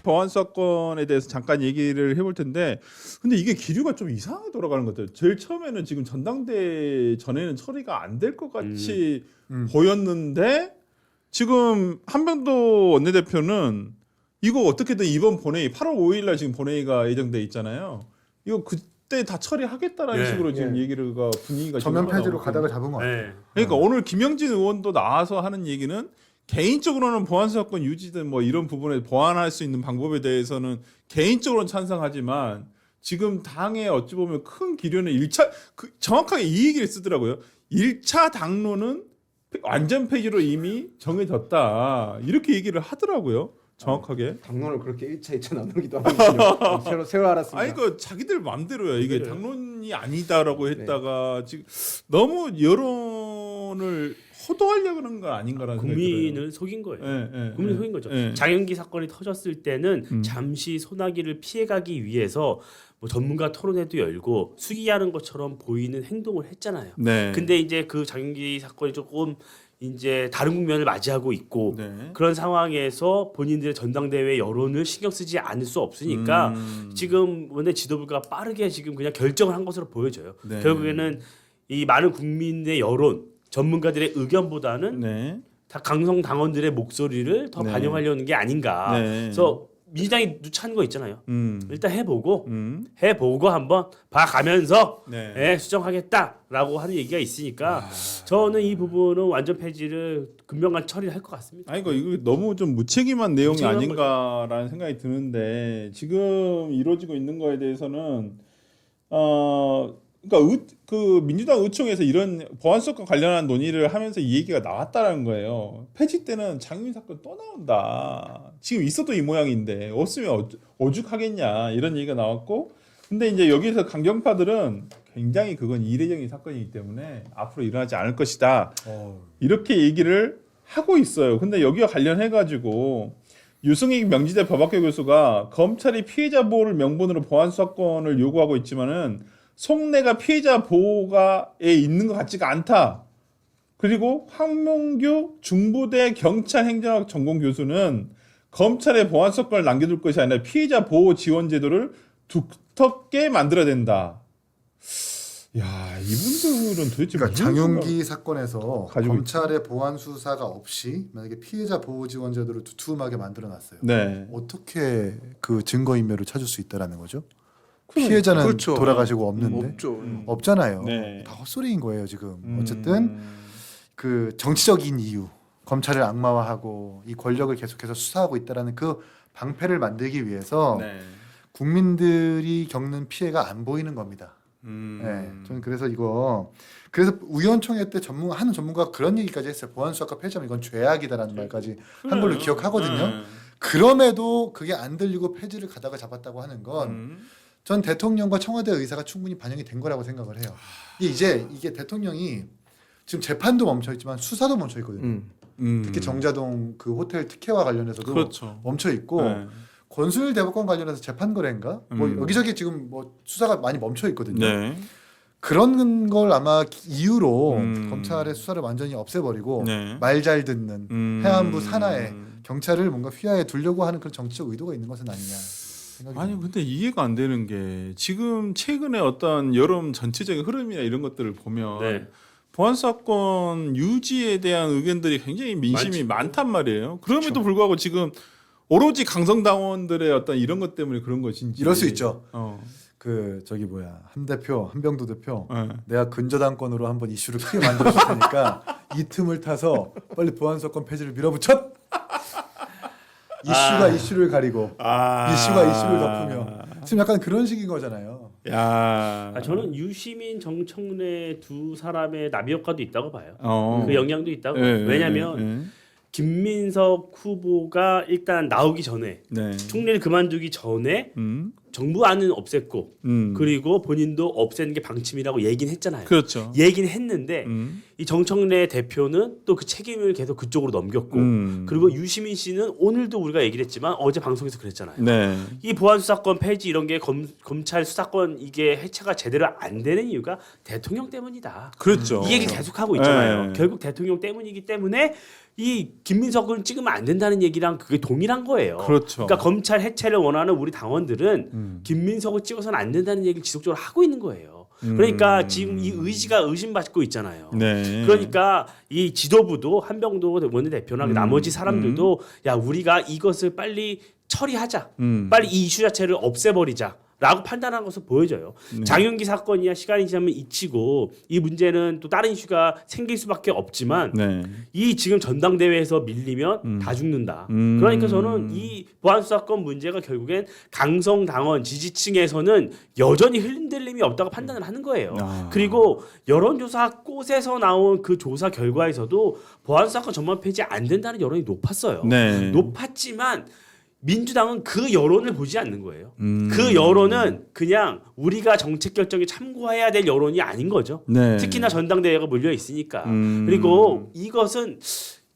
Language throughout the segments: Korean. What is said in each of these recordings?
보안 사건에 대해서 잠깐 얘기를 해볼 텐데, 근데 이게 기류가 좀 이상하게 돌아가는 것 같아요. 제일 처음에는 지금 전당대 전에는 처리가 안 될 것 같이 보였는데, 지금 한병도 원내대표는 이거 어떻게든 이번 본회의 8월 5일날 지금 본회의가 예정돼 있잖아요. 이거 그때 다 처리하겠다라는 식으로 지금 얘기가 분위기가 전면 지금 폐지로 흘러나오고 가닥을 잡은 것 같아요. 그러니까 오늘 김영진 의원도 나와서 하는 얘기는 개인적으로는 보안 사건 유지든 뭐 이런 부분에 보완할 수 있는 방법에 대해서는 개인적으로는 찬성하지만 지금 당에 어찌 보면 큰 기류는 1차 정확하게 이 얘기를 쓰더라고요. 1차 당론은 완전 폐지로 이미 정해졌다. 이렇게 얘기를 하더라고요. 정확하게. 당론을 그렇게 1차, 2차 나누기도 하는군요. 새로 알았습니다. 아니 그 자기들 마음대로야. 이게 당론이 아니다라고 했다가 지금 너무 여론을 호도하려고 하는 거 아닌가라는 국민을 속인 거예요. 국민을 속인 거죠. 장영기 사건이 터졌을 때는 잠시 소나기를 피해가기 위해서 뭐 전문가 토론회도 열고 수기하는 것처럼 보이는 행동을 했잖아요. 근데 이제 그 장영기 사건이 조금 이제 다른 국면을 맞이하고 있고 그런 상황에서 본인들의 전당대회 여론을 신경 쓰지 않을 수 없으니까 지금 원내 지도부가 빠르게 지금 그냥 결정을 한 것으로 보여져요. 결국에는 이 많은 국민의 여론, 전문가들의 의견보다는 다 강성 당원들의 목소리를 더 반영하려는 게 아닌가. 그래서 민주당이 누차는 거 있잖아요. 일단 해보고 한번 봐가면서 수정하겠다라고 하는 얘기가 있으니까 저는 이 부분은 완전 폐지를 금명간 처리를 할 것 같습니다. 아니 이거 너무 좀 무책임한 내용이 아닌가라는 생각이 드는데 지금 이루어지고 있는 거에 대해서는 그러니까 그 민주당 의총에서 이런 보안 사건 관련한 논의를 하면서 이 얘기가 나왔다는 거예요. 폐지 때는 장유인 사건 또 나온다. 지금 있어도 이 모양인데 없으면 오죽하겠냐 이런 얘기가 나왔고, 근데 이제 여기서 강경파들은 굉장히 그건 이례적인 사건이기 때문에 앞으로 일어나지 않을 것이다. 이렇게 얘기를 하고 있어요. 근데 여기와 관련해 가지고 유승익 명지대 법학교 교수가 검찰이 피해자 보호를 명분으로 보안 사건을 요구하고 있지만은 속내가 피해자 보호가에 있는 것 같지가 않다. 그리고 황명규 중부대 경찰행정학 전공 교수는 검찰의 보안 사건을 남겨둘 것이 아니라 피해자 보호 지원 제도를 두텁게 만들어야 된다. 야, 이분들은 도대체 그러니까 장윤기 사건에서 검찰의 있지? 보안 수사가 없이 만약에 피해자 보호 지원 제도를 두툼하게 만들어놨어요. 어떻게 그 증거 인멸을 찾을 수 있다라는 거죠? 피해자는 그렇죠. 돌아가시고 없는데 없죠. 없잖아요. 다 헛소리인 거예요 지금. 어쨌든 그 정치적인 이유, 검찰을 악마화하고 이 권력을 계속해서 수사하고 있다라는 그 방패를 만들기 위해서 국민들이 겪는 피해가 안 보이는 겁니다. 저는 그래서 의원총회 때 하는 전문가가 그런 얘기까지 했어요. 보안 수사과 폐지하면 이건 죄악이다라는 말까지 한 걸로 기억하거든요. 그럼에도 그게 안 들리고 폐지를 가다가 잡았다고 하는 건 전 대통령과 청와대 의사가 충분히 반영이 된 거라고 생각을 해요. 이게 대통령이 지금 재판도 멈춰 있지만 수사도 멈춰 있거든요. 특히 정자동 그 호텔 특혜와 관련해서도 멈춰 있고 권순일 대법관 관련해서 재판 거래인가 뭐 여기저기 지금 뭐 수사가 많이 멈춰 있거든요. 그런 걸 아마 이유로 검찰의 수사를 완전히 없애버리고 말 잘 듣는 해안부 산하에 경찰을 뭔가 휘하에 두려고 하는 그런 정치적 의도가 있는 것은 아니냐. 아니 근데 이해가 안 되는 게 지금 최근에 어떤 여론 전체적인 흐름이나 이런 것들을 보면 보안 사건 유지에 대한 의견들이 굉장히 민심이 많단 말이에요. 그럼에도 불구하고 지금 오로지 강성당원들의 어떤 이런 것 때문에 그런 것인지 이럴 수 있죠. 한병도 대표 내가 근저당권으로 한번 이슈를 크게 만들었을 테니까 이 틈을 타서 빨리 보안 사건 폐지를 밀어붙여. 이슈가 이슈를 가리고 이슈가 이슈를 덮으며 지금 약간 그런 식인 거잖아요. 저는 유시민, 정청래 두 사람의 나비 효과도 있다고 봐요. 그 영향도 있다고. 왜냐하면 김민석 후보가 일단 나오기 전에 총리를 그만두기 전에 정부안은 없앴고 그리고 본인도 없애는 게 방침이라고 얘기는 했잖아요. 얘기는 했는데 이 정청래 대표는 또 그 책임을 계속 그쪽으로 넘겼고 그리고 유시민 씨는 오늘도 우리가 얘기를 했지만 어제 방송에서 그랬잖아요. 이 보안 수사권 폐지 이런 게 검찰 수사권 이게 해체가 제대로 안 되는 이유가 대통령 때문이다. 이 얘기 계속 하고 있잖아요. 결국 대통령 때문이기 때문에 이 김민석을 찍으면 안 된다는 얘기랑 그게 동일한 거예요. 그렇죠. 그러니까 검찰 해체를 원하는 우리 당원들은 김민석을 찍어서는 안 된다는 얘기를 지속적으로 하고 있는 거예요. 그러니까 지금 이 의지가 의심받고 있잖아요. 네. 그러니까 이 지도부도 한병도 원내대표나 나머지 사람들도 야 우리가 이것을 빨리 처리하자. 빨리 이 이슈 자체를 없애버리자. 라고 판단한 것으로 보여져요. 장윤기 사건이야 시간이 지나면 잊히고 이 문제는 또 다른 이슈가 생길 수밖에 없지만 네. 이 지금 전당대회에서 밀리면 다 죽는다. 그러니까 저는 이 보안수사권 문제가 결국엔 강성당원 지지층에서는 여전히 흔들림이 없다고 판단을 하는 거예요. 그리고 여론조사 꽃에서 나온 그 조사 결과에서도 보안수사권 전면 폐지 안 된다는 여론이 높았어요. 네. 높았지만 민주당은 그 여론을 보지 않는 거예요. 그 여론은 그냥 우리가 정책 결정에 참고해야 될 여론이 아닌 거죠. 네. 특히나 전당대회가 몰려 있으니까. 그리고 이것은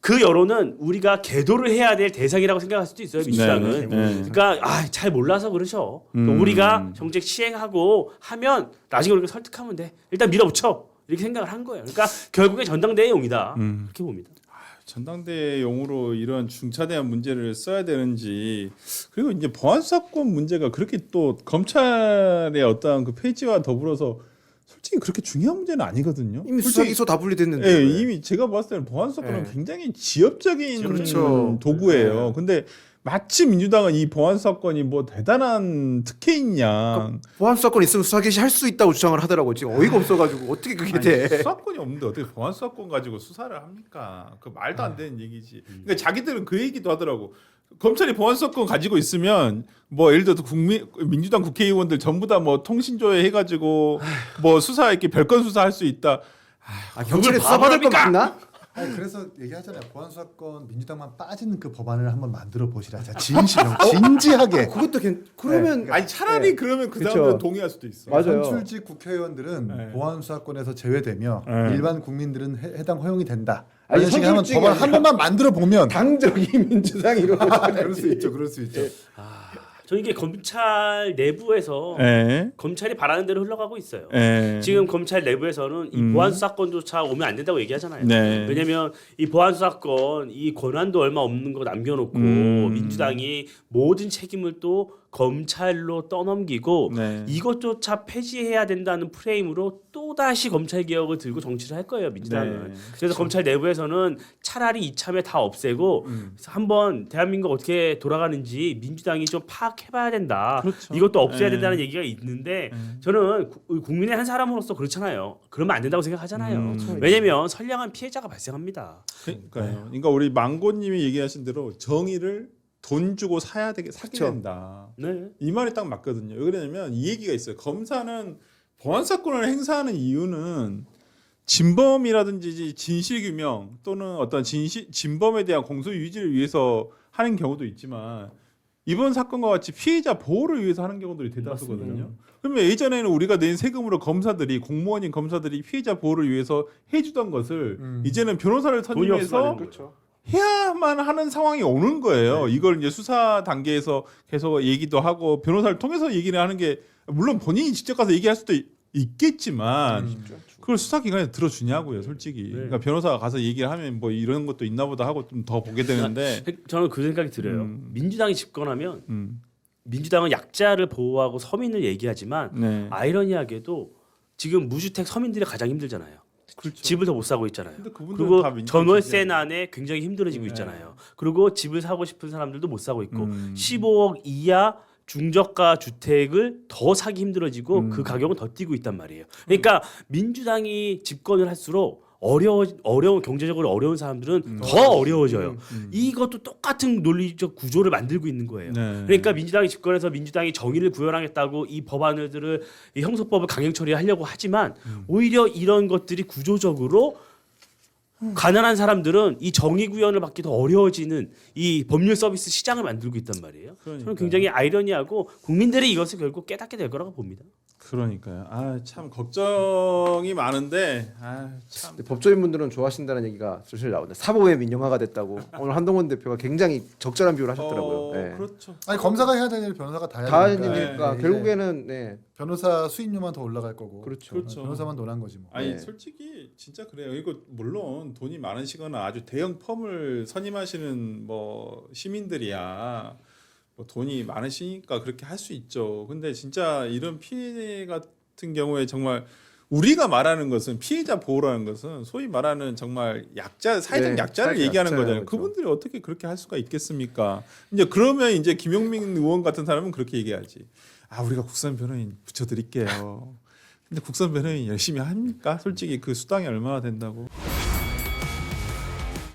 그 여론은 우리가 계도를 해야 될 대상이라고 생각할 수도 있어요. 민주당은. 네. 그러니까 잘 몰라서 그러죠. 우리가 정책 시행하고 하면 나중에 우리가 설득하면 돼. 일단 밀어붙여. 이렇게 생각을 한 거예요. 그러니까 결국에 전당대회용이다. 그렇게 봅니다. 전당대용으로 이런 중차대한 문제를 써야 되는지 그리고 이제 보안수사권 문제가 그렇게 또 검찰의 어떠한 그 폐지와 더불어서 솔직히 그렇게 중요한 문제는 아니거든요. 이미 솔직히, 수사 기소 다 분리됐는데. 예, 이미 제가 봤을 때는 보안수사권은 네. 굉장히 지엽적인 그렇죠. 도구예요. 네. 근데 마치 민주당은 이 보안수사권이 뭐 대단한 특혜인 양 보안수사권 있으면 수사 개시 할 수 있다고 주장을 하더라고. 지금 어이가 없어가지고 어떻게 그게 돼? 수사권이 없는데 어떻게 보안수사권 가지고 수사를 합니까? 그 말도 안 되는 얘기지. 그러니까 자기들은 그 얘기도 하더라고. 검찰이 보안수사권 가지고 있으면 뭐 예를 들어서 민주당 국회의원들 전부 다 뭐 통신조회 해가지고 뭐 수사 이렇게 별건 수사할 수 있다. 경찰에 수사 받을 거 맞나? 아니, 그래서 얘기하잖아요. 보안수사권 민주당만 빠진 그 법안을 한번 만들어 보시라. 진지하게. 그것도 그러면 아니 차라리 네. 그러면 그 그쵸. 사람들은 동의할 수도 있어. 맞아요. 선출직 국회의원들은 네. 보안수사권에서 제외되며 네. 일반 국민들은 해당 허용이 된다. 아니, 이런 식의 하면 선출직이 법안 한 번만 만들어 보면 당적이 민주당이 이런 거잖아요. 그럴 수 있죠. 그럴 수 있죠. 저는 이게 검찰 내부에서 네. 검찰이 바라는 대로 흘러가고 있어요. 네. 지금 검찰 내부에서는 이 보안수사권조차 오면 안 된다고 얘기하잖아요. 네. 왜냐하면 이 보안수사권 이 권한도 얼마 없는 거 남겨놓고 민주당이 모든 책임을 또 검찰로 떠넘기고 네. 이것조차 폐지해야 된다는 프레임으로 또다시 검찰 개혁을 들고 정치를 할 거예요 민주당은. 네. 그래서 검찰 내부에서는 차라리 이참에 다 없애고 한번 대한민국 어떻게 돌아가는지 민주당이 좀 파악해봐야 된다. 그렇죠. 이것도 없애야 네. 된다는 얘기가 있는데 저는 국민의 한 사람으로서 그렇잖아요. 그러면 안 된다고 생각하잖아요. 왜냐하면 선량한 피해자가 발생합니다. 그러니까요. 그러니까 우리 망고님이 얘기하신 대로 정의를 돈 주고 사게 그쵸. 된다. 네. 이 말이 딱 맞거든요. 왜 그러냐면 이 얘기가 있어요. 검사는 보안사건을 행사하는 이유는 진범이라든지 진실규명 또는 어떤 진범에 대한 공소유지를 위해서 하는 경우도 있지만 이번 사건과 같이 피해자 보호를 위해서 하는 경우들이 대다수거든요. 그러면 예전에는 우리가 낸 세금으로 검사들이 공무원인 검사들이 피해자 보호를 위해서 해주던 것을 이제는 변호사를 돈이 없으면 선임해서 안 되는 거죠. 해야만 하는 상황이 오는 거예요. 이걸 이제 수사 단계에서 계속 얘기도 하고 변호사를 통해서 얘기를 하는 게 물론 본인이 직접 가서 얘기할 수도 있겠지만 그걸 수사기관에 들어주냐고요, 솔직히. 그러니까 변호사가 가서 얘기를 하면 뭐 이런 것도 있나 보다 하고 좀 더 보게 되는데 저는 그 생각이 들어요. 민주당이 집권하면 민주당은 약자를 보호하고 서민을 얘기하지만 네. 아이러니하게도 지금 무주택 서민들이 가장 힘들잖아요. 그렇죠. 집을 더 못 사고 있잖아요. 근데 그분들은 그리고 다 민주당 전월세 지지하는 난에 굉장히 힘들어지고 네. 있잖아요. 그리고 집을 사고 싶은 사람들도 못 사고 있고 15억 이하 중저가 주택을 더 사기 힘들어지고 그 가격은 더 뛰고 있단 말이에요. 그러니까 민주당이 집권을 할수록 어려운 경제적으로 어려운 사람들은 더 어려워져요. 이것도 똑같은 논리적 구조를 만들고 있는 거예요. 네. 그러니까 민주당이 집권해서 민주당이 정의를 구현하겠다고 이 법안들을 이 형사법을 강행 처리하려고 하지만 오히려 이런 것들이 구조적으로 가난한 사람들은 이 정의 구현을 받기 더 어려워지는 이 법률 서비스 시장을 만들고 있단 말이에요. 저는 그러니까요. 굉장히 아이러니하고 국민들이 이것을 결국 깨닫게 될 거라고 봅니다. 그러니까요. 아 참 걱정이 많은데 참. 근데 법조인분들은 좋아하신다는 얘기가 사실 나오네. 사법의 민영화가 됐다고 오늘 한동훈 대표가 굉장히 적절한 비유를 하셨더라고요. 네. 그렇죠. 아니 검사가 해야 되는 일 변호사가 다 다 해야 되니까 하니까 네, 결국에는 네. 변호사 수익료만 더 올라갈 거고 그렇죠. 그렇죠. 변호사만 논한 거지 뭐. 아니 네. 솔직히 진짜 그래요. 이거 물론 돈이 많으시거나 아주 대형 펌을 선임하시는 뭐 시민들이야 뭐 돈이 많으시니까 그렇게 할 수 있죠. 근데 진짜 이런 피해 같은 경우에 정말 우리가 말하는 것은 피해자 보호라는 것은 소위 말하는 정말 약자 사회적 네, 약자를 사회적 얘기하는 약자예요, 거잖아요. 그렇죠. 그분들이 어떻게 그렇게 할 수가 있겠습니까? 이제 그러면 이제 김용민 의원 같은 사람은 그렇게 얘기하지. 아 우리가 국선 변호인 붙여드릴게요. 근데 국선 변호인 열심히 합니까? 솔직히 그 수당이 얼마나 된다고?